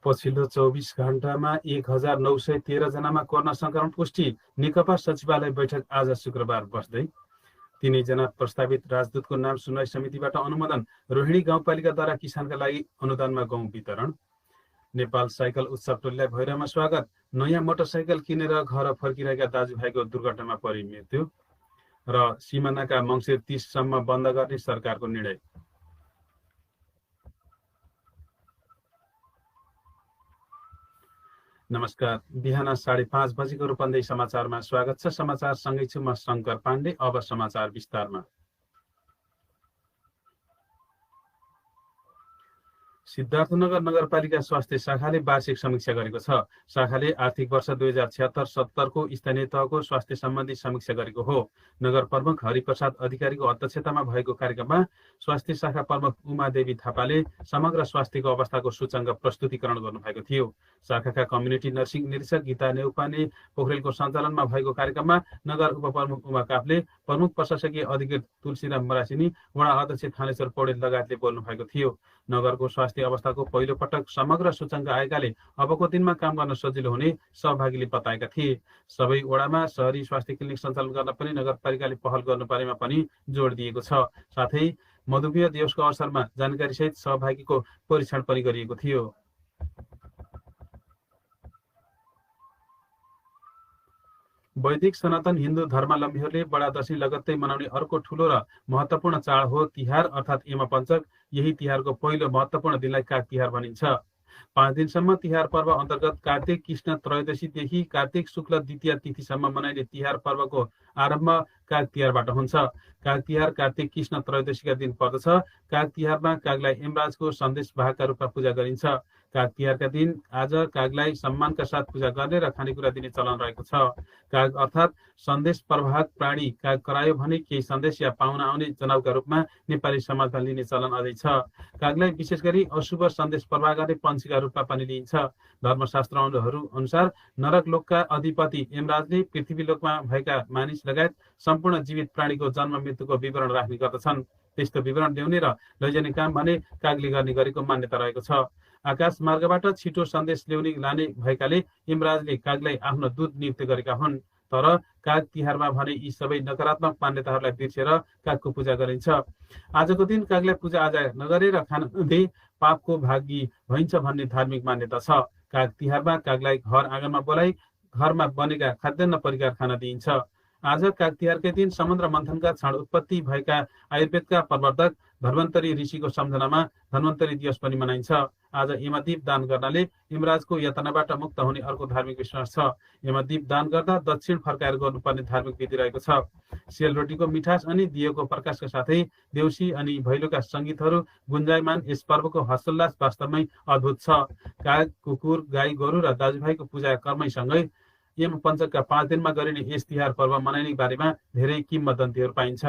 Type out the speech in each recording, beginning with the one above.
पछिल्लो 24 घण्टामा 1913 जनामा कोरोना संक्रमण पुष्टि। नेकपा सचिवालय बैठक आज शुक्रबार बस्दै। 3 जना प्रस्तावित राजदूतको नाम सुनवाई समितिबाट अनुमोदन। रोहिणी गाउँपालिकाद्वारा किसानका लागि अनुदानमा गहुँ वितरण। नेपाल साइकल उत्सव टोलीलाई भैरवमा स्वागत। नयाँ मोटरसाइकल किनेर घर फर्किरहेका दाजुभाइको दुर्घटनामा परि मृत्यु। र सिमानाका मङ्सिर 30 सम्म बन्द गर्ने सरकारको निर्णय। नमस्कार, बिहान 5:30 बजेको रूपन्देही समाचारमा स्वागत छ। समाचार सँगै छु म शङ्कर पाण्डे। अब समाचार विस्तारमा। सिद्धार्थनगर नगरपालिका स्वास्थ्य शाखाले वार्षिक समीक्षा गरेको छ। शाखाले आर्थिक वर्ष 2076-77 को स्थानीय तहको स्वास्थ्य सम्बन्धी समीक्षा गरेको हो। नगर प्रमुख हरिप्रसाद अधिकारीको अध्यक्षतामा भएको कार्यक्रममा स्वास्थ्य शाखा प्रमुख उमादेवी थापाले समग्र स्वास्थ्यको अवस्थाको सूचकाङ्क प्रस्तुतिकरण गर्नुभएको थियो। शाखाका कम्युनिटी नर्सिङ निरीक्षक गीता नेउपाने पोखरेलको सञ्चालनमा भएको कार्यक्रममा नगर उपप्रमुख उमा काफले, प्रमुख प्रशासकीय अधिकृत तुलसीराम मरासिनी, वडा अध्यक्ष थानेश्वर पौडेल लगायतले बोल्नु भएको थियो। नगरको स्वास्थ्य अवस्थाको पहिलो पटक समग्र सूचकाङ्क आएकाले अबको दिनमा काम गर्न सजिलो हुने सहभागीले बताएका थिए। सबै वडामा शहरी स्वास्थ्य क्लिनिक सञ्चालन गर्न पनि नगरपालिकाले पहल गर्नुपर्नेमा पनि जोड दिएको छ। साथै मधुमेह दिवसको अवसरमा जानकारीसहित सहभागीको परीक्षण पनि गरिएको थियो। वैदिक सनातन हिन्दू धर्मावलम्बीहरूले बडा दशैं लगत्तै मनाउने अर्को ठूलो र महत्त्वपूर्ण चाड हो तिहार अर्थात् यमपञ्चक। यही तिहारको पहिलो महत्त्वपूर्ण दिनलाई काग तिहार भनिन्छ। 5 दिनसम्म तिहार पर्व अन्तर्गत कार्तिक कृष्ण त्रयोदशीदेखि कार्तिक शुक्ल द्वितीय तिथिसम्म मनाइने तिहार पर्वको आरम्भ काग तिहारबाट हुन्छ। काग तिहार कार्तिक कृष्ण त्रयोदशीका दिन पर्दछ। काग तिहारमा कागलाई यमराजको सन्देश वाहकका रूपमा पूजा गरिन्छ। काग तिहारका दिन आज कागलाई सम्मानका साथ पूजा गर्ने र खानेकुरा दिने चलन रहेको छ। काग अर्थात् सन्देश प्रवाहक प्राणी। काग करायो भने केही सन्देश या पाहुना आउने जनाउका रूपमा नेपाली समाजमा लिने चलन अझै छ। कागलाई विशेष गरी अशुभ सन्देश प्रवाह गर्ने पन्छीका रूपमा पनि लिइन्छ। धर्मशास्त्रहरू अनुसार नरक लोकका अधिपति यमराजले पृथ्वी लोकमा भएका मानिस लगायत सम्पूर्ण जीवित प्राणीको जन्म मृत्युको विवरण राख्ने गर्दछन्। त्यस्तो विवरण ल्याउने र लैजाने काम भने कागले गर्ने गरेको मान्यता रहेको छ। आकाश मार्गबाट छिटो सन्देश ल्याउने लाने भएकाले यमराजले कागलाई आफ्नो दूत नियुक्त गरेका हुन्। तर काग तिहारमा भने यी सबै नकारात्मक मान्यताहरूलाई बिर्सेर कागको पूजा गरिन्छ। आजको दिन कागलाई पूजा आजा नगरेर खान नदिए पापको भागी भइन्छ भन्ने धार्मिक मान्यता छ। काग तिहारमा कागलाई घर आँगनमा बोलाइ घरमा बनेका खाद्यान्न परिकार खान दिइन्छ। आज काग तिहारकै दिन समुद्र मन्थनका क्षण उत्पत्ति भएका आयुर्वेदका प्रवर्तक धन्वन्तरी ऋषिको सम्झनामा धन्वन्तरी दिवस पनि मनाइन्छ। आज यमदीप दान गर्नाले यमराजको यातनाबाट मुक्त हुने अर्को धार्मिक विश्वास छ। यमदीप दान गर्दा दक्षिण फर्काएर गर्नुपर्ने धार्मिक विधि रहेको छ। सेलरोटीको मिठास अनि दियोको प्रकाशका साथै देउसी अनि भैलोका सङ्गीतहरू गुन्जायमान यस पर्वको हर्षोल्लास वास्तवमै अद्भुत छ। काग, कुकुर, गाई गोरु र दाजुभाइको पूजा कर्मैसँगै यम पञ्चकका 5 दिनमा गरिने यस तिहार पर्व मनाइने बारेमा धेरै किम्वदन्तीहरू पाइन्छ।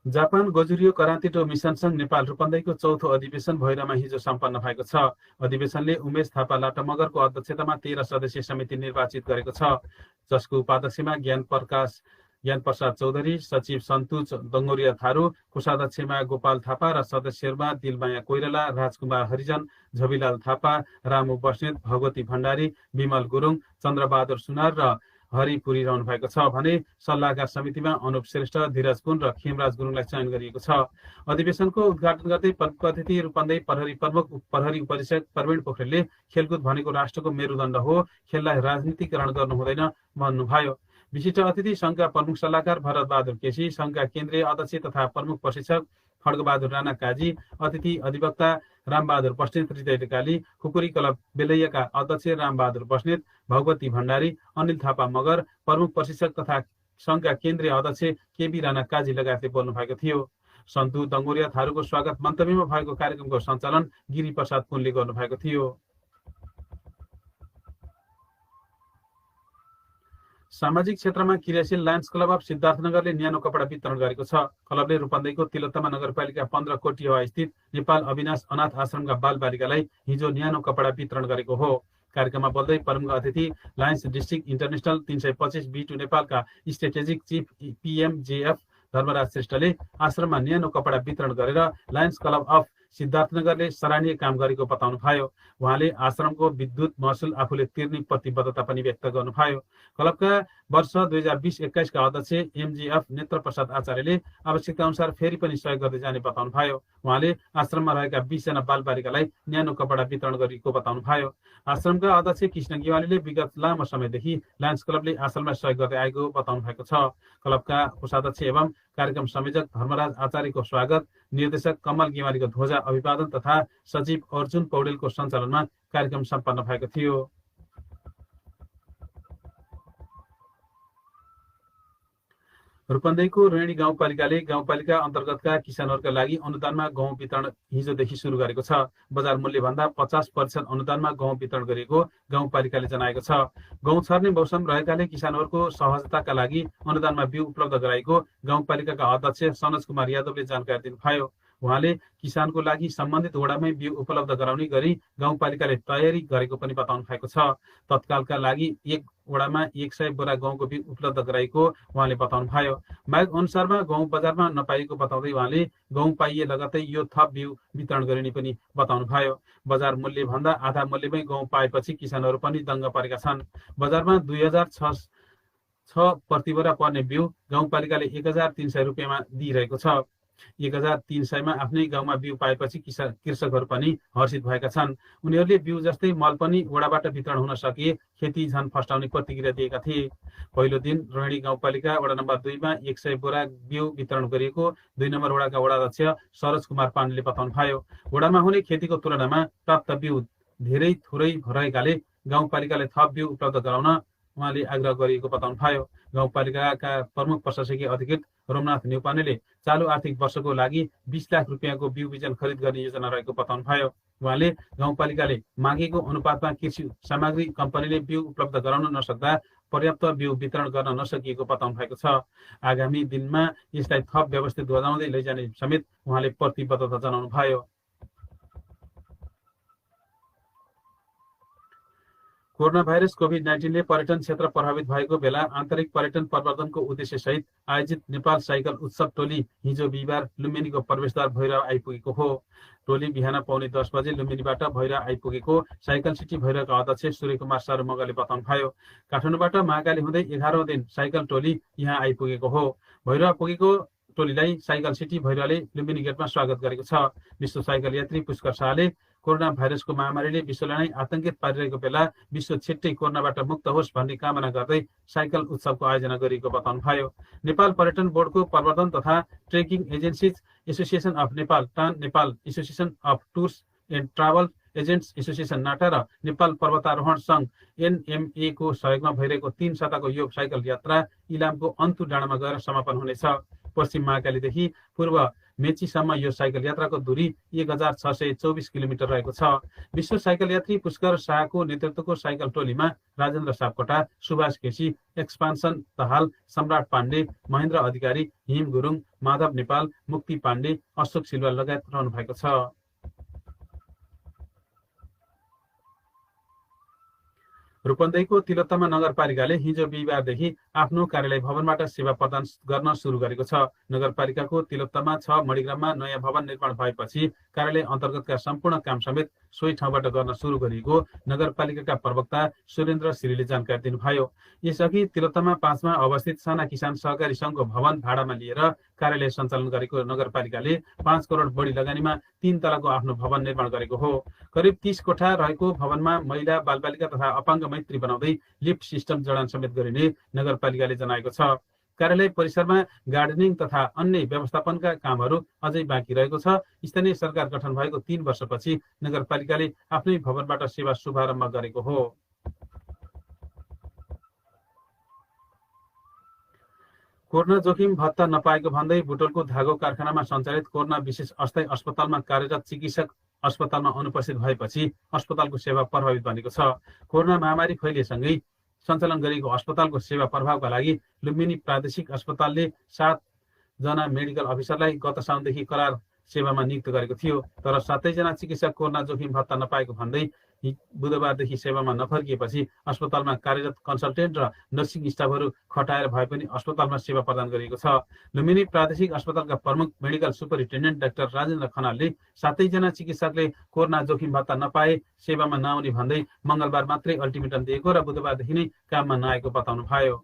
जापान गोजुरियो करातेडो मिसनसँग नेपाल रूपन्देहीको चौथो अधिवेशन भैरवमा हिजो सम्पन्न भएको छ। अधिवेशनले उमेश थापा लाटमगरको अध्यक्षतामा 13 सदस्यीय समिति निर्वाचित गरेको छ, जसको उपाध्यक्षमा ज्ञान प्रसाद चौधरी, सचिव सन्तुज दङ्गोरिया थारू, कोषाध्यक्षमा गोपाल थापा र सदस्यहरूमा दिलमाया कोइराला, राजकुमार हरिजन, झबिलाल थापा, रामु बस्नेत, भगवती भण्डारी, विमल गुरुङ, चन्द्रबहादुर सुनार र हरिपुरी रहनु भएको छ भने सल्लाहकार समितिमा अनुप श्रेष्ठ, धीरज पुन र खेमराज गुरुङलाई चयन गरिएको छ। अधिवेशनको उद्घाटन गर्दै प्रमुख अतिथि रूपन्देही प्रहरी प्रमुख प्रहरी उपरीक्षक प्रवीण पोखरेलले खेलकुद भनेको राष्ट्रको मेरुदण्ड हो, खेललाई राजनीतिकरण गर्नु हुँदैन भन्नुभयो। विशिष्ट अतिथि संघका प्रमुख सल्लाहकार भरत बहादुर केसी, संघका केन्द्रीय अध्यक्ष तथा प्रमुख प्रशिक्षक खड्गबहादुर राणा काजी, अतिथि अधिवक्ता रामबहादुर बस्नेत हृदयकाली, खुकुरी क्लब बेलैयाका अध्यक्ष रामबहादुर बस्नेत, भगवती भण्डारी, अनिल थापा मगर, प्रमुख प्रशिक्षक तथा संघका केन्द्रीय अध्यक्ष केबी राणा काजी लगायतले बोल्नु भएको थियो। सन्तु दङ्गोरिया थारूको स्वागत मन्तव्यमा भएको कार्यक्रमको सञ्चालन गिरी प्रसाद पुनले गर्नुभएको थियो। सामाजिक क्षेत्रमा क्रियाशील लायन्स क्लब अफ सिद्धार्थनगरले न्यानो कपडा वितरण गरेको छ। क्लबले रूपन्देहीको तिलोत्तमा नगरपालिका 15 कोटिया स्थित नेपाल अविनाश अनाथ आश्रमका बालबालिकालाई हिजो न्यानो कपडा वितरण गरेको हो। कार्यक्रममा बोल्दै प्रमुख अतिथि लायन्स डिस्ट्रिक्ट इन्टरनेसनल 325 B2 नेपालका स्ट्रेटेजिक चिफ PMJF धर्मराज श्रेष्ठले आश्रममा न्यानो कपडा वितरण गरेर लायन्स क्लब अफ सिद्धार्थनगरले सराहनीय काम गरेको बताउनुभयो। उहाँले आश्रमको विद्युत महसुल आफूले तिर्ने प्रतिबद्धता पनि व्यक्त गर्नुभयो। क्लबका वर्ष 2020-21 का अध्यक्ष एमजीएफ नेत्र प्रसाद आचार्यले आवश्यकता अनुसार फेरि पनि सहयोग गर्दै जाने बताउनुभयो। उहाँले आश्रममा रहेका 20 जना बालबालिकालाई न्यानो कपडा वितरण गरेको बताउनुभयो। आश्रमका अध्यक्ष कृष्ण गिवालीले विगत लामो समयदेखि लायन्स क्लबले आश्रमलाई सहयोग गर्दै आएको बताउनु भएको छ। क्लबका कोषाध्यक्ष एवं कार्यक्रम संयोजक धर्मराज आचार्यको स्वागत, निर्देशक कमल गिवालीको ध्वजा अभिवादन तथा सचिव अर्जुन पौडेलको सञ्चालनमा कार्यक्रम सम्पन्न भएको थियो। रूपन्देहीको रोहिणी गाउँपालिकाले गाउँपालिका अन्तर्गतका किसानहरूका लागि अनुदानमा गहुँ वितरण हिजोदेखि सुरु गरेको छ। बजार मूल्यभन्दा 50% अनुदानमा गहुँ वितरण गरिएको गाउँपालिकाले जनाएको छ। गहुँ छर्ने मौसम रहेकाले किसानहरूको सहजताका लागि अनुदानमा बिउ उपलब्ध गराएको गाउँपालिकाका अध्यक्ष सनोज कुमार यादवले जानकारी दिनुभयो। उहाँले किसानको लागि सम्बन्धित वडामै बिउ उपलब्ध गराउने गरी गाउँपालिकाले तयारी गरेको पनि बताउनु भएको छ। तत्कालका लागि एक वडामा 100 बोरा गहुँको बिउ उपलब्ध गराएको उहाँले बताउनुभयो। माग अनुसारमा गहुँ बजारमा नपाइएको बताउँदै उहाँले गहुँ पाइए लगतै यो थप बिउ वितरण गरिने पनि बताउनुभयो। बजार मूल्यभन्दा आधा मूल्यमै गहुँ पाएपछि किसानहरू पनि दङ्ग परेका छन्। बजारमा 2006 प्रति बोरा पर्ने बिउ गाउँपालिकाले 1300 रुपियाँमा दिइरहेको छ। 1300 मा आफ्नै गाउँमा बिउ पाएपछि कृषकहरू पनि हर्षित भएका छन्। उनीहरूले बिउ जस्तै मल पनि वडाबाट वितरण हुन सके खेती झन फस्टाउने प्रतिक्रिया दिएका थिए। पहिलो दिन रोहिणी गाउँपालिका वडा नम्बर 2 मा 100 बोरा बिउ वितरण गरिएको 2 नम्बर वडाका वडाध्यक्ष सरोज कुमार पाण्डेले बताउनुभयो। वडामा हुने खेतीको तुलनामा प्राप्त बिउ धेरै थोरै रहेकाले गाउँपालिकाले थप बिउ उपलब्ध गराउन उहाँले आग्रह गरिएको बताउनुभयो। गाउँपालिकाका प्रमुख प्रशासकीय अधिकृत रोमनाथ न्यौपानेले चालु आर्थिक वर्षको लागि 20 लाख रुपियाँको बिउ बिजन खरिद गर्ने योजना रहेको बताउनुभयो। उहाँले गाउँपालिकाले मागेको अनुपातमा कृषि सामग्री कम्पनीले बिउ उपलब्ध गराउन नसक्दा पर्याप्त बिउ वितरण गर्न नसकिएको बताउनु भएको छ। आगामी दिनमा यसलाई थप व्यवस्थित गराउँदै लैजाने समेत उहाँले प्रतिबद्धता जनाउनु भयो। कोरोना भाइरस कोभिड-19ले पर्यटन क्षेत्र प्रभावित भएको बेला आन्तरिक पर्यटन प्रवर्धनको उद्देश्य सहित आयोजित नेपाल साइकल उत्सव टोली हिजो बिहिबार लुम्बिनीको प्रवेशद्वार भैरव आइपुगेको हो। टोली बिहान पौने 10 बजे लुम्बिनीबाट भैरव आइपुगेको साइकल सिटी भैरवका अध्यक्ष सूर्यकुमार सारुमगले बताउनुभयो। काठमाडौँबाट महाकाली हुँदै 11औं दिन साइकल टोली यहाँ आइपुगेको हो। भैरव पुगेको टोलीलाई साइकल सिटी भैरवले लुम्बिनी गेटमा स्वागत गरेको छ। विश्व साइकल यात्री पुष्कर शाहले कोरोना भाइरसको महामारीले विश्वलाई नै आतंकित पारिरहेको बेला विश्व छिट्टै कोरोनाबाट मुक्त होस् भन्ने कामना गर्दै साइकल उत्सवको आयोजना गरिएको बताउनुभयो। नेपाल पर्यटन बोर्डको प्रवर्धन तथा trekking agencies association of Nepal, TAAN Nepal association of tours and travel agents association NATTA र नेपाल पर्वतारोहण संघ एनएमए को सहयोगमा भइरहेको 3 साताको यो साइकल यात्रा इलामको अन्तु डाँडामा गएर समापन हुनेछ। पश्चिम महाकालीदेखि पूर्व मेचीसम्म यो साइकल यात्राको दूरी 1624 किलोमिटर रहेको छ। विश्व साइकल यात्री पुष्कर शाहको नेतृत्वको साइकल टोलीमा राजेन्द्र सापकोटा, सुभाष केसी, एक्सपान्सन दाहाल, सम्राट पाण्डे, महेन्द्र अधिकारी, हिम गुरुङ, माधव नेपाल, मुक्ति पाण्डे, अशोक सिलवाल लगायत रहनु भएको छ। रूपन्देहीको तिलोत्तमा नगरपालिकाले हिजो बिहिबारदेखि आफ्नो कार्यालय भवनबाट सेवा प्रदान गर्न सुरु गरेको छ। नगरपालिकाको तिलोत्तमा 6 मणिग्राममा नयाँ भवन निर्माण भएपछि कार्यालय अन्तर्गतका सम्पूर्ण काम समेत सोही ठाउँबाट गर्न सुरु गरिएको नगरपालिकाका प्रवक्ता सुरेन्द्र श्रीले जानकारी दिनुभयो। यसअघि तिलोत्तमा 5 मा अवस्थित साना किसान सहकारी संघको भवन भाडामा लिएर कार्यालय सञ्चालन गरेको नगरपालिकाले 5 करोड बढी लगानीमा 3 तलाको आफ्नो भवन निर्माण गरेको हो। करिब 30 कोठा रहेको भवनमा महिला, बालबालिका तथा अपाङ्ग मैत्री बनाउँदै लिफ्ट सिस्टम जडान समेत गरिने नगरपालिकाले जनाएको छ। कार्यालय परिसरमा गार्डनिङ तथा अन्य व्यवस्थापनका कामहरू अझै बाँकी रहेको छ। स्थानीय सरकार गठन भएको 3 वर्षपछि नगरपालिकाले आफ्नै भवनबाट सेवा शुभारम्भ गरेको हो। कोरोना जोखिम भत्ता नपाएको भन्दै बुटोलको धागो कारखानामा सञ्चालित कोरोना विशेष अस्थायी अस्पतालमा कार्यरत चिकित्सक अस्पतालमा अनुपस्थित भएपछि अस्पतालको सेवा प्रभावित बनेको छ। कोरोना महामारी फैलिएसँगै सञ्चालन गरिएको अस्पतालको सेवा प्रभावका लागि लुम्बिनी प्रादेशिक अस्पतालले 7 जना मेडिकल अफिसरलाई गत साउनदेखि करार सेवामा नियुक्त गरेको थियो। तर 7 जना चिकित्सक कोरोना जोखिम भत्ता नपाएको भन्दै बुधबारदेखि सेवामा नफर्किएपछि अस्पतालमा कार्यरत कन्सल्टेन्ट र नर्सिङ स्टाफहरू खटाएर भए पनि अस्पतालमा सेवा प्रदान गरिएको छ। लुम्बिनी प्रादेशिक अस्पतालका प्रमुख मेडिकल सुपरिन्टेन्डेन्ट डाक्टर राजेन्द्र खनालले 7 जना चिकित्सकले कोरोना जोखिम भत्ता नपाए सेवामा नआउने भन्दै मंगलबार मात्रै अल्टिमेटम दिएको र बुधबारदेखि नै काममा नआएको बताउनु भयो।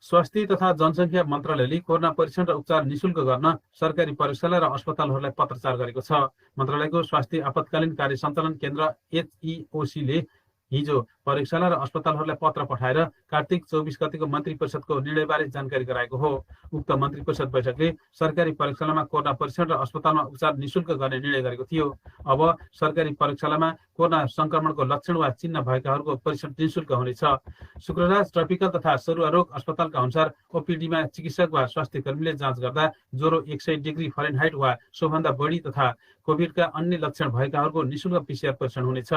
स्वास्थ्य तथा जनसङ्ख्या मन्त्रालयले कोरोना परीक्षण र उपचार निशुल्क गर्न सरकारी प्रयोगशाला र अस्पतालहरूलाई पत्राचार गरेको छ। मन्त्रालयको स्वास्थ्य आपतकालीन कार्य सञ्चालन केन्द्र HEOC-ले हिजो प्रयोगशाला र अस्पतालहरूलाई पत्र पठाएर कार्तिक 24 गतेको मन्त्री परिषदको निर्णयबारे जानकारी गराएको हो। उक्त मन्त्री परिषद बैठकले सरकारी प्रयोगशालामा कोरोना परीक्षण र अस्पतालमा उपचार निशुल्क गर्ने निर्णय गरेको थियो। अब सरकारी प्रयोगशालामा कोरोना संक्रमणको लक्षण वा चिन्ह भएकाहरूको परीक्षण निशुल्क हुनेछ। शुक्रराज ट्रपिकल तथा सरुवा रोग अस्पतालका अनुसार ओपिडीमा चिकित्सक वा स्वास्थ्य कर्मीले जाँच गर्दा ज्वरो 100 डिग्री फरेनहाइट वा सोभन्दा बढी तथा कोभिडका अन्य लक्षण भएकाहरूको निशुल्क PCR परीक्षण हुनेछ।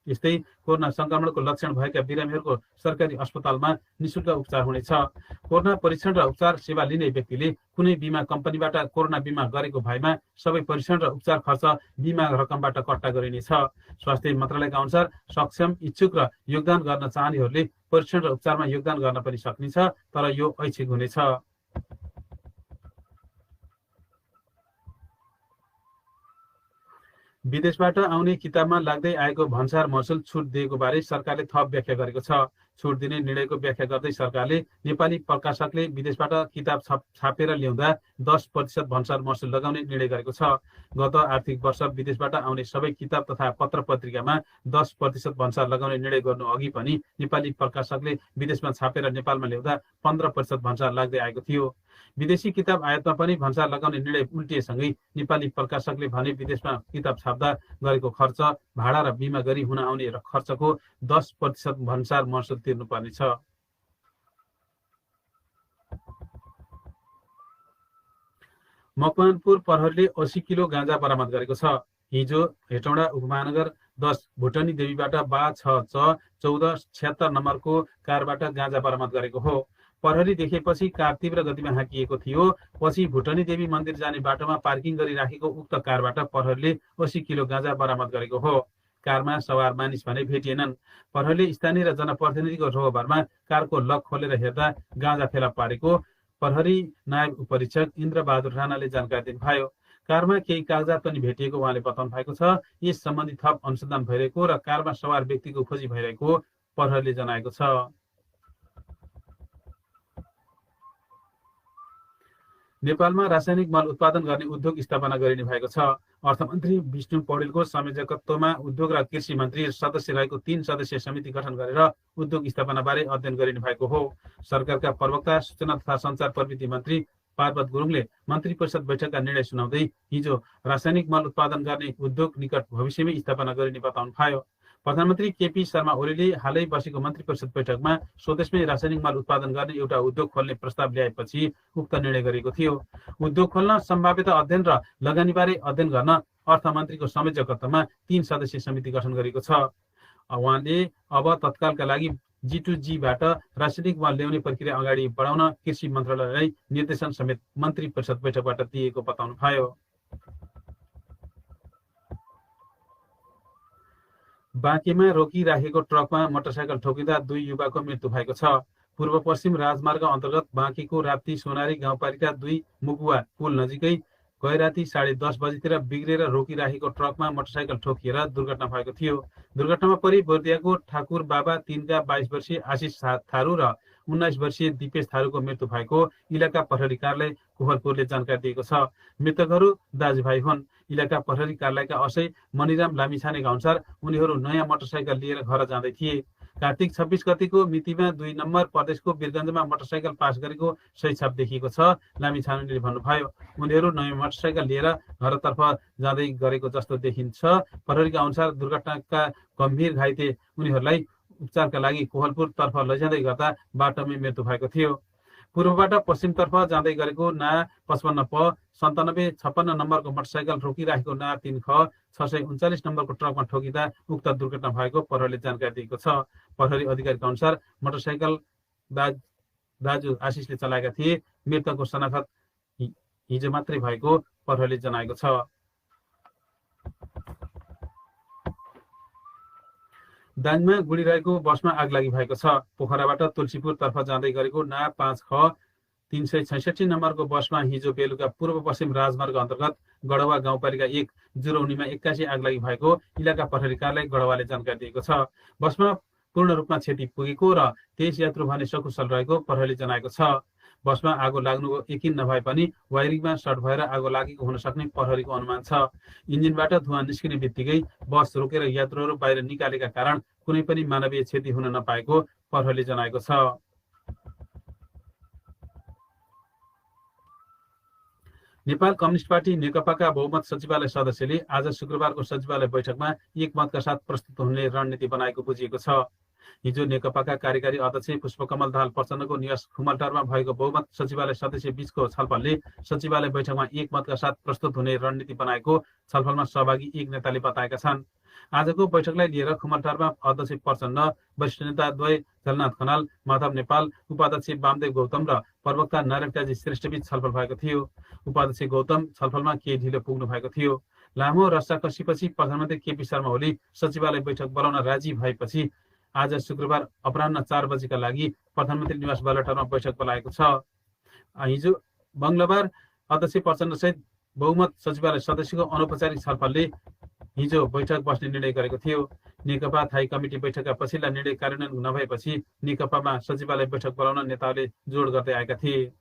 यस्तै कोरोना संक्रमणको लक्षण भएका बिरामीहरूको सरकारी अस्पतालमा निशुल्क उपचार हुनेछ। कोरोना परीक्षण र उपचार सेवा लिने व्यक्तिले कुनै बिमा कम्पनीबाट कोरोना बिमा गरेको भएमा सबै परीक्षण र उपचार खर्च बिमा रकमबाट कट्टा गरिनेछ। स्वास्थ्य मन्त्रालयका अनुसार सक्षम, इच्छुक र योगदान गर्न चाहनेहरूले परीक्षण र उपचारमा योगदान गर्न पनि सक्नेछ, तर यो ऐच्छिक हुनेछ। विदेशबाट आउने किताबमा लाग्दै आएको भन्सार महसुल छुट दिएको बारे सरकारले थप व्याख्या गरेको छ। छुट दिने निर्णयको व्याख्या गर्दै सरकारले नेपाली प्रकाशकले विदेशबाट किताब छापेर ल्याउँदा 10% भन्सार महसुल लगाउने निर्णय गरेको छ। गत आर्थिक वर्ष विदेशबाट आउने सबै किताब तथा पत्र पत्रिकामा 10% भन्सार लगाउने निर्णय गर्नु अघि पनि नेपाली प्रकाशकले विदेशमा छापेर नेपालमा ल्याउँदा 15% भन्सार लाग्दै आएको थियो। विदेशी किताब आयातमा पनि भन्सार लगाउने निर्णय उल्टिएसँगै नेपाली प्रकाशकले भने विदेशमा किताब छाप्दा गरेको खर्च, भाडा र बिमा गरी हुन आउने खर्चको 10% भन्सार महसुल तिर्नुपर्नेछ। मकवानपुर प्रहरीले 80 किलो गाँजा बरामद गरेको छ। हिजो हेटौडा उपमहानगर 10 भुटनी देवीबाट बा 6 1476 नम्बरको कारबाट गाँजा बरामद गरेको हो। प्रहरी देखेपछि कार तीव्र गतिमा हाँकिएको थियो। पछि भुटनी देवी मन्दिर जाने बाटोमा पार्किङ गरी राखेको उक्त कारबाट प्रहरीले 80 किलो गाँजा बरामद गरेको हो। कारमा सवार मानिस भने भेटिएनन्। प्रहरीले स्थानीय र जनप्रतिनिधिको रोहबरमा कारको लक खोलेर हेर्दा गाँजा फेला पारेको प्रहरी नायब उपरीक्षक इन्द्रबहादुर राणाले जानकारी दिनुभयो। कारमा केही कागजात पनि भेटिएको उहाँले बताउनु भएको छ। यस सम्बन्धी थप अनुसन्धान भइरहेको र कारमा सवार व्यक्तिको खोजी भइरहेको प्रहरीले जनाएको छ। नेपालमा रासायनिक मल उत्पादन गर्ने उद्योग स्थापना गरिने भएको छ। अर्थमन्त्री विष्णु पौडेलको संयोजकत्वमा उद्योग र कृषि मन्त्री सदस्य रहेको 3 सदस्यीय समिति गठन गरेर उद्योग स्थापनाबारे अध्ययन गरिने भएको हो। सरकारका प्रवक्ता सूचना तथा सञ्चार प्रविधि मन्त्री पार्वत गुरुङले मन्त्री परिषद बैठकका निर्णय सुनाउँदै हिजो रासायनिक मल उत्पादन गर्ने उद्योग निकट भविष्यमै स्थापना गरिने बताउनु भयो। प्रधानमन्त्री केपी शर्मा ओलीले हालै बसेको मन्त्री परिषद बैठकमा स्वदेशमै रासायनिक मल उत्पादन गर्ने एउटा उद्योग खोल्ने प्रस्ताव ल्याएपछि उक्त निर्णय गरिएको थियो। उद्योग खोल्न सम्भाव्यता अध्ययन र लगानीबारे अध्ययन गर्न अर्थमन्त्रीको संयोजकत्वमा 3 सदस्यीय समिति गठन गरेको छ। उहाँले अब तत्कालका लागि G2G बाट रासायनिक मल ल्याउने प्रक्रिया अगाडि बढाउन कृषि मन्त्रालयलाई निर्देशन समेत मन्त्री परिषद बैठकबाट दिएको बताउनु भयो। बाँकीमा रोकिराखेको ट्रकमा मोटरसाइकल ठोकिँदा 2 युवाको मृत्यु भएको छ। पूर्व पश्चिम राजमार्ग अन्तर्गत बाँकीको राप्ती सोनारी गाउँपालिका 2 मुगुवा पुल नजिकै गैराती 10:30 बजेतिर बिग्रेर रोकिराखेको ट्रकमा मोटरसाइकल ठोकिएर दुर्घटना भएको थियो। दुर्घटनामा परि बोर्दियाको ठाकुर बाबा 3 का 22 वर्षीय आशिष थारू र 19 वर्षीय दिपेश थारूको मृत्यु भएको इलाका प्रहरी कार्यालय कोहलपुरले जानकारी दिएको छ। मृतकहरू दाजुभाइ हुन्। इलाका प्रहरी कार्यालयका असै मनिराम लामिछानेका अनुसार उनीहरू नयाँ मोटरसाइकल लिएर घर जाँदै थिए। कार्तिक 26 गतिको मितिमा 2 नम्बर प्रदेशको वीरगञ्जमा मोटरसाइकल पास गरेको सही छाप देखिएको छ। लामिछानेले भन्नुभयो, उनीहरू नयाँ मोटरसाइकल लिएर घरतर्फ जाँदै गरेको जस्तो देखिन्छ। प्रहरीका अनुसार दुर्घटनाका गम्भीर घाइते उनीहरूलाई उपचारका लागि कोहलपुरतर्फ लैजाँदै गर्दा बाटोमै मृत्यु भएको थियो। पूर्वबाट पश्चिमतर्फ जाँदै गरेको ना 55 प 9756 नम्बरको मोटरसाइकल रोकिराखेको ना 3 ख 639 नम्बरको ट्रकमा ठोकिँदा उक्त दुर्घटना भएको प्रहरीले जानकारी दिएको छ। प्रहरी अधिकारीका अनुसार मोटरसाइकल दाजु आशिषले चलाएका थिए। मृतकको शनाखत हिजो मात्रै भएको प्रहरीले जनाएको छ। दाङमा गुडिरहेको बसमा आगलागी भएको छ। पोखराबाट तुलसीपुर तर्फ जाँदै गरेको ना 5ख366 नम्बरको बसमा हिजो बेलुका पूर्व पश्चिम राजमार्ग अन्तर्गत गढवा गाउँपालिका 1 जुरौनीमा 81 आगलागी भएको इलाका प्रहरी कार्यालय गढवाले जानकारी दिएको छ। बसमा पूर्ण रूपमा क्षति पुगेको र 23 यात्रु भने सकुशल रहेको प्रहरीले जनाएको छ। बसमा आगो लाग्नुको यकिन नभए पनि वायरिङमा सर्ट भएर आगो लागेको हुन सक्ने प्रहरीको अनुमान छ। इन्जिनबाट धुवाँ निस्किने बित्तिकै बस रोकेर यात्रुहरू बाहिर निकालेका कारण कुनै पनि मानवीय क्षति हुन नपाएको प्रहरीले जनाएको छ। नेपाल कम्युनिस्ट पार्टी नेकपाका बहुमत सचिवालय सदस्यले आज शुक्रबारको सचिवालय बैठकमा एकमतका साथ प्रस्तुत हुने रणनीति बनाएको बुझिएको छ। हिजो नेकपाका कार्यकारी अध्यक्ष पुष्पकमल दाहाल प्रचण्डको निवास खुमलटारमा भएको बहुमत सचिवालय सदस्य बीचको छलफलले सचिवालय बैठकमा एकमतका साथ प्रस्तुत हुने रणनीति बनाएको छलफलमा सहभागी एक नेताले बताएका छन्। आजको बैठकलाई लिएर खुमलटारमा अध्यक्ष प्रचण्ड, वरिष्ठ नेता द्वय झलनाथ खनाल, माधव नेपाल, उपाध्यक्ष वामदेव गौतम र प्रवक्ता नारायण काजी श्रेष्ठबीच छलफल भएको थियो। उपाध्यक्ष गौतम छलफलमा केही ढिलो पुग्नु भएको थियो। लामो रस्साकसीपछि प्रधानमन्त्री केपी शर्मा ओली सचिवालय बैठक बोलाउन राजी भएपछि आज शुक्रबार अपराह्न 4 बजेका लागि प्रधानमन्त्री निवास बालुवाटारमा बैठक बोलाएको छ। हिजो मंगलबार अध्यक्ष प्रचण्डसहित बहुमत सचिवालय सदस्यको अनौपचारिक छलफलले हिजो बैठक बस्ने निर्णय गरेको थियो। नेकपा थाई कमिटी बैठकका पछिल्ला निर्णय कार्यान्वयन नभएपछि नेकपामा सचिवालय बैठक बोलाउन नेताहरूले जोड गर्दै आएका थिए।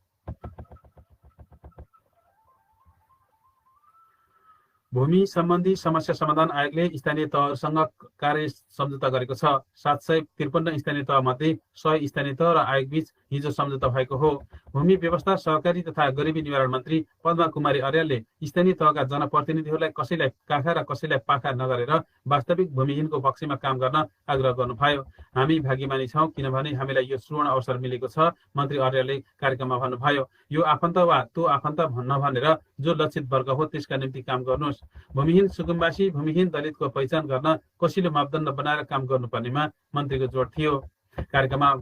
भूमि सम्बन्धी समस्या समाधान आयोगले स्थानीय तहहरूसँग कार्य सम्झौता गरेको छ। 753 स्थानीय तह मध्ये 100 स्थानीय तह र आयोग बीच हिजो सम्झौता भएको हो। भूमि व्यवस्था, सहकारी तथा गरिबी निवारण मन्त्री पद्मा कुमारी अर्यालले स्थानीय तहका जनप्रतिनिधिहरूलाई कसैलाई काखा र कसैलाई पाखा नगरेर वास्तविक भूमिहीनको पक्षमा काम गर्न आग्रह गर्नुभयो। हामी भाग्यमानी छौँ किनभने हामीलाई यो सुवर्ण अवसर मिलेको छ, मन्त्री अर्यालले कार्यक्रममा भन्नुभयो। यो आफन्त वा त्यो आफन्त नभनेर जो लक्षित वर्ग हो त्यसका निम्ति काम गर्नुहोस्। भूमिहीन सुकुम्बासी, भूमिहीन दलितको पहिचान गर्न कसिलो मापदण्ड बनाएर काम गर्नुपर्नेमा मन्त्रीको जोड थियो। कार्यक्रममा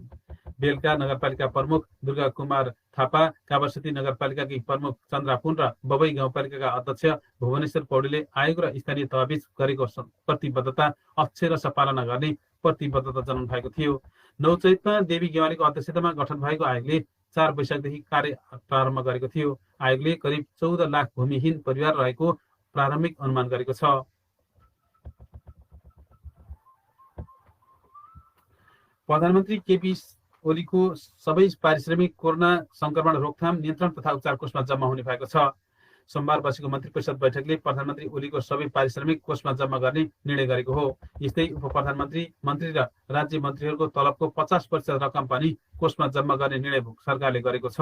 बेलका नगरपालिका प्रमुख दुर्गा कुमार थापा, कावासती नगरपालिकाकी प्रमुख चन्द्रा पुन र बबई गाउँपालिकाका अध्यक्ष भुवनेश्वर पौडेलले आयोग र स्थानीय तहबीच गरेको प्रतिबद्धता अक्षरश पालना गर्ने प्रतिबद्धता जनाउनु भएको थियो। 9 चैतमा देवी गेवालीको अध्यक्षतामा गठन भएको आयोगले 4 वैशाखदेखि कार्य प्रारम्भ गरेको थियो। आयोगले करिब 14 लाख भूमिहीन परिवार रहेको प्रारम्भिक अनुमान गरेको छ। प्रधानमन्त्री केपी ओलीको सबै पारिश्रमिक कोरोना संक्रमण रोकथाम, नियन्त्रण तथा उपचार कोषमा जम्मा हुने भएको छ। सोमबार बसेको मन्त्री परिषद बैठकले प्रधानमन्त्री ओलीको सबै पारिश्रमिक कोषमा जम्मा गर्ने निर्णय गरेको हो। यस्तै उप प्रधानमन्त्री, मन्त्री र राज्य मन्त्रीहरूको तलबको 50% रकम पनि कोषमा जम्मा गर्ने निर्णय सरकारले गरेको छ।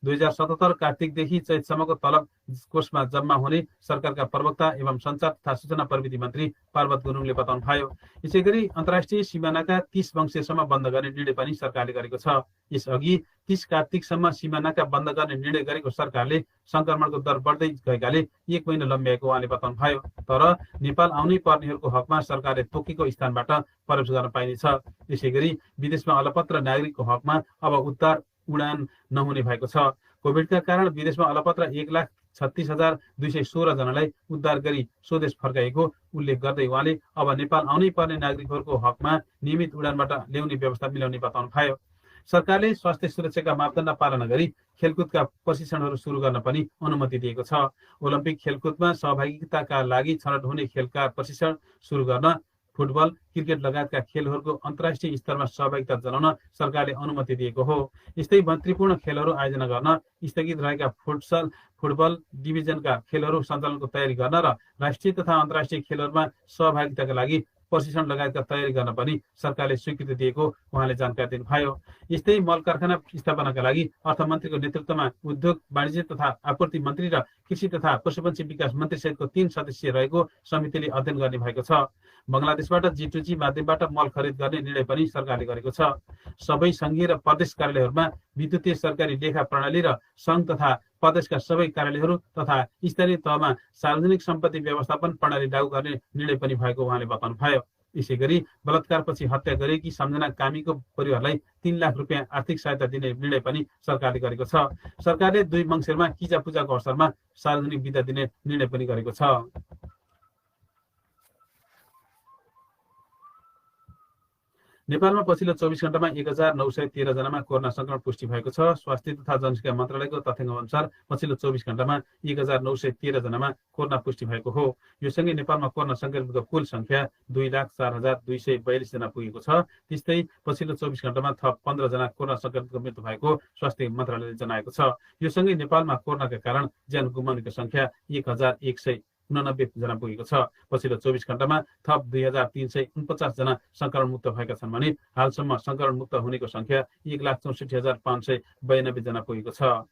2077 कार्तिकदेखि चैतसम्मको तलब कोषमा जम्मा हुने सरकारका प्रवक्ता एवं सञ्चार तथा सूचना प्रविधि मन्त्री पार्वत गुरुङले बताउनु भयो। यसैगरी अन्तर्राष्ट्रिय सीमानाका 30 वंशसम्म बन्द गर्ने निर्णय पनि सरकारले गरेको छ। यसअघि 30 कार्तिकसम्म सीमानाका बन्द गर्ने निर्णय गरेको सरकारले संक्रमणको दर बढ्दै गएकाले 1 महिना लम्ब्याएको उहाँले बताउनु भयो। तर नेपाल आउनै पर्नेहरूको हकमा सरकारले तोकेको स्थानबाट प्रवेश गर्न पाइनेछ। यसैगरी विदेशमा अलपत्र नागरिकको हकमा अब उडान नहुने भएको छ। कोभिडका कारण विदेशमा अलपत्र 1,36,216 जनालाई उद्धार गरी स्वदेश फर्काएको उल्लेख गर्दै उहाँले अब नेपाल आउनै पर्ने नागरिकहरूको हकमा नियमित उडानबाट ल्याउने व्यवस्था मिलाउने बताउनु भयो। सरकारले स्वास्थ्य सुरक्षाका मापदण्ड पालना गरी खेलकुदका प्रशिक्षणहरू सुरु गर्न पनि अनुमति दिएको छ। ओलम्पिक खेलकुदमा सहभागिताका लागि छनौट हुने खेलका प्रशिक्षण सुरु गर्न फुटबल, क्रिकेट लगायतका खेलहरूको अन्तर्राष्ट्रिय स्तरमा सहभागिता जनाउन सरकारले अनुमति दिएको हो। यस्तै मैत्रीपूर्ण खेलहरू आयोजना गर्न, स्थगित रहेका फुटबल डिभिजनका खेलहरू सञ्चालनको तयारी गर्न र राष्ट्रिय तथा अन्तर्राष्ट्रिय खेलहरूमा सहभागिताका लागि प्रशिक्षण लगायतका तयारी गर्न पनि सरकारले स्वीकृति दिएको उहाँले जानकारी दिनुभयो। यस्तै मल कारखाना स्थापनाका लागि अर्थमन्त्रीको नेतृत्वमा उद्योग, वाणिज्य तथा आपूर्ति मन्त्री र कृषि तथा पशुपन्छी विकास मन्त्री सहितको 3 सदस्यीय रहेको समितिले अध्ययन गर्ने भएको छ। बंगलादेशबाट G2G माध्यमबाट मल खरिद गर्ने निर्णय पनि सरकारले गरेको छ। सबै संघीय र प्रदेश कार्यालयहरूमा विद्युतीय सरकारी लेखा प्रणाली र संघ तथा प्रदेशका सबै कार्यालयहरू तथा स्थानीय तहमा सार्वजनिक सम्पत्ति व्यवस्थापन प्रणाली लागू गर्ने निर्णय पनि भएको उहाँले बताउनु भयो। यसैगरी बलात्कारपछि हत्या गरेकी सम्झना कामीको परिवारलाई 3 लाख रुपियाँ आर्थिक सहायता दिने निर्णय पनि सरकारले गरेको छ। सरकारले 2 मङ्सिरमा किजा पूजाको अवसरमा सार्वजनिक बिदा दिने निर्णय पनि गरेको छ। नेपालमा पछिल्लो 24 घण्टामा 1913 जनामा कोरोना संक्रमण पुष्टि भएको छ। स्वास्थ्य तथा जनसङ्ख्या मन्त्रालयको तथ्याङ्क अनुसार पछिल्लो 24 घण्टामा 1913 जनामा कोरोना पुष्टि भएको हो। यो सँगै नेपालमा कोरोना संक्रमितको कुल संख्या 2,04,242 जना पुगेको छ। त्यस्तै पछिल्लो 24 घण्टामा थप 15 जना कोरोना संक्रमितको मृत्यु भएको स्वास्थ्य मन्त्रालयले जनाएको छ। यो सँगै नेपालमा कोरोनाका कारण ज्यान गुमाउनेको संख्या 1,189 जना पुगेको छ। पछिल्लो 24 घण्टामा थप 2,349 जना संक्रमण मुक्त भएका छन् भने हालसम्म संक्रमण मुक्त हुनेको संख्या 1,64,592 जना पुगेको छ।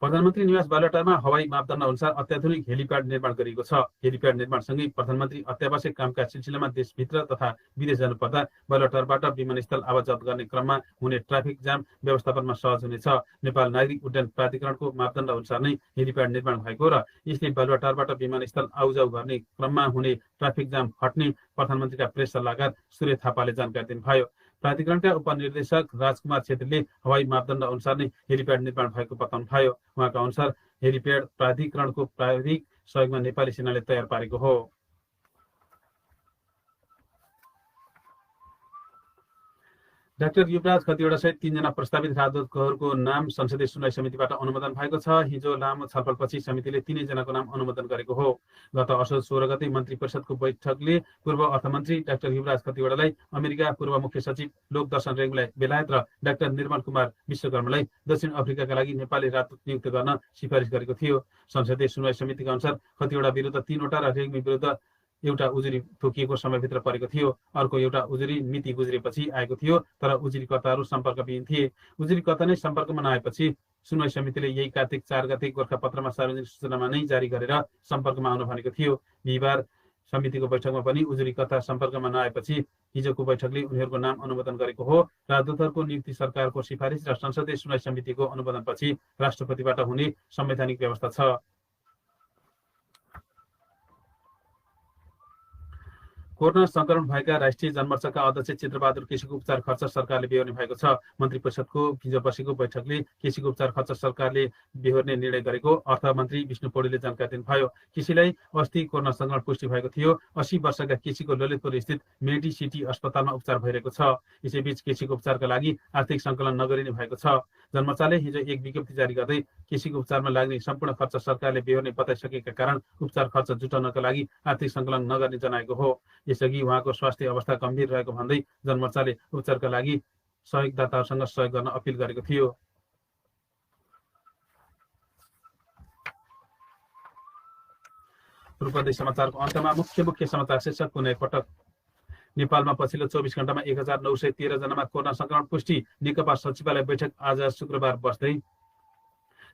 प्रधानमन्त्री निवास बालुवाटारमा हवाई मापदण्ड अनुसार अत्याधुनिक हेलिप्याड निर्माण गरिएको छ। हेलिप्याड निर्माणसँगै प्रधानमन्त्री अत्यावश्यक कामका सिलसिलामा देशभित्र तथा विदेश जानुपर्दा बालुवाटारबाट विमानस्थल आवाजात गर्ने क्रममा हुने ट्राफिक जाम व्यवस्थापनमा सहज हुनेछ। नेपाल नागरिक उड्डयन प्राधिकरणको मापदण्ड अनुसार नै हेलिप्याड निर्माण भएको र यसले बालुवाटारबाट विमानस्थल आउजाउ गर्ने क्रममा हुने ट्राफिक जाम हट्ने प्रधानमन्त्रीका प्रेस सल्लाहकार सूर्य थापाले जानकारी दिनुभयो। प्राधिकरणका उपनिर्देशक राजकुमार छेत्रीले हवाई मापदण्ड अनुसार नै हेलिप्याड निर्माण भएको बताउनुभयो। उहाँका अनुसार हेलिप्याड प्राधिकरणको प्राविधिक सहयोगमा नेपाली सेनाले तयार पारेको हो। डाक्टर युवराज खतिवडा सहित 3 जना प्रस्तावित राजदूतहरूको नाम संसदीय सुनवाई समितिबाट अनुमोदन भएको छ। हिजो लामो छलफलपछि समितिले 3 जनाको नाम अनुमोदन गरेको हो। गत असोज 16 गते मन्त्री परिषदको बैठकले पूर्व अर्थमन्त्री डाक्टर युवराज खतिवडालाई अमेरिका, पूर्व मुख्य सचिव लोकदर्शन रेग्मीलाई बेलायत र डाक्टर निर्मल कुमार विश्वकर्मालाई दक्षिण अफ्रिकाका लागि नेपाली राजदूत नियुक्त गर्न सिफारिस गरेको थियो। संसदीय सुनवाई समितिका अनुसार खतिवडा विरुद्ध 3 वटा र रेग्मी विरुद्ध एउटा उजुरी तोकिएको समयभित्र परेको थियो। अर्को एउटा उजुरी मिति गुज्रेपछि आएको थियो, तर उजुरीकर्ताहरू सम्पर्कविहीन थिए। उजुरीकर्ता नै सम्पर्कमा नआएपछि सुनवाई समितिले यही कार्तिक 4 गते गोरखापत्रमा सार्वजनिक सूचनामा नै जारी गरेर सम्पर्कमा आउनु भनेको थियो। बिहिबार समितिको बैठकमा पनि उजुरीकर्ता सम्पर्कमा नआएपछि हिजोको बैठकले उनीहरूको नाम अनुमोदन गरेको हो। राजदूतहरूको नियुक्ति सरकारको सिफारिस र संसदीय सुनवाई समितिको अनुमोदनपछि राष्ट्रपतिबाट हुने संवैधानिक व्यवस्था छ। कोरोना संक्रमण भएका राष्ट्रिय जनमोर्चाका अध्यक्ष चित्रबहादुर केसीको उपचार खर्च सरकारले बेहोर्ने भएको छ। मन्त्री परिषदको हिजो बसेको बैठकले केसीको उपचार खर्च सरकारले बेहोर्ने निर्णय गरेको अर्थमन्त्री विष्णु पौडेलले जानकारी दिनुभयो। केसीलाई अस्ति कोरोना संक्रमण पुष्टि भएको थियो। 80 वर्षका केसीको ललितपुर स्थित मेडी सिटी अस्पतालमा उपचार भइरहेको छ। यसैबीच केसीको उपचारका लागि आर्थिक सङ्कलन नगरिने भएको छ। जनमोर्चाले हिजो एक विज्ञप्ति जारी गर्दै केसीको उपचारमा लाग्ने सम्पूर्ण खर्च सरकारले बेहोर्ने बताइसकेका कारण उपचार खर्च जुटाउनका लागि आर्थिक सङ्कलन नगर्ने जनाएको हो। यसअघि उहाँको स्वास्थ्य अवस्था गम्भीर रहेको भन्दै जनमोर्चाले उपचारका लागि सहयोगदाताहरूसँग सहयोग गर्न अपिल गरेको थियो। रूपन्देही समाचारको अन्तमा मुख्य समाचार शीर्षक पुनः पटक। नेपालमा पछिल्लो 24 घण्टामा 1913 जनामा कोरोना संक्रमण पुष्टि। नेकपा सचिवालय बैठक आज शुक्रबार बस्दै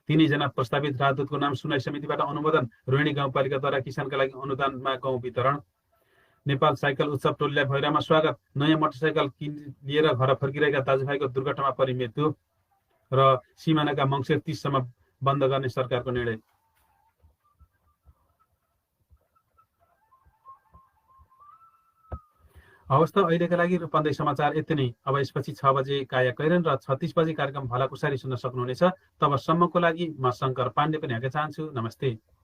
3 जना प्रस्तावित राजदूतको नाम सुनवाई समितिबाट अनुमोदन। रोहिणी गाउँपालिकाद्वारा किसानका लागि अनुदानमा गहुँ वितरण। नेपाल साइकल उत्सव टोलीलाई भैरामा स्वागत। नयाँ मोटरसाइकल लिएर घर फर्किरहेका दाजुभाइको दुर्घटनामा परि मृत्यु र सिमानाका मङ्सिर 30 सम्म बन्द गर्ने सरकारको निर्णय। अवस्था अहिलेका लागि रूपन्देही समाचार यति नै। अब यसपछि 6 बजे काया कैरन र 36 बजे कार्यक्रम भलाकुसारी सुन्न सक्नुहुनेछ। तबसम्मको लागि म शङ्कर पाण्डे पनि हाका चाहन्छु। नमस्ते।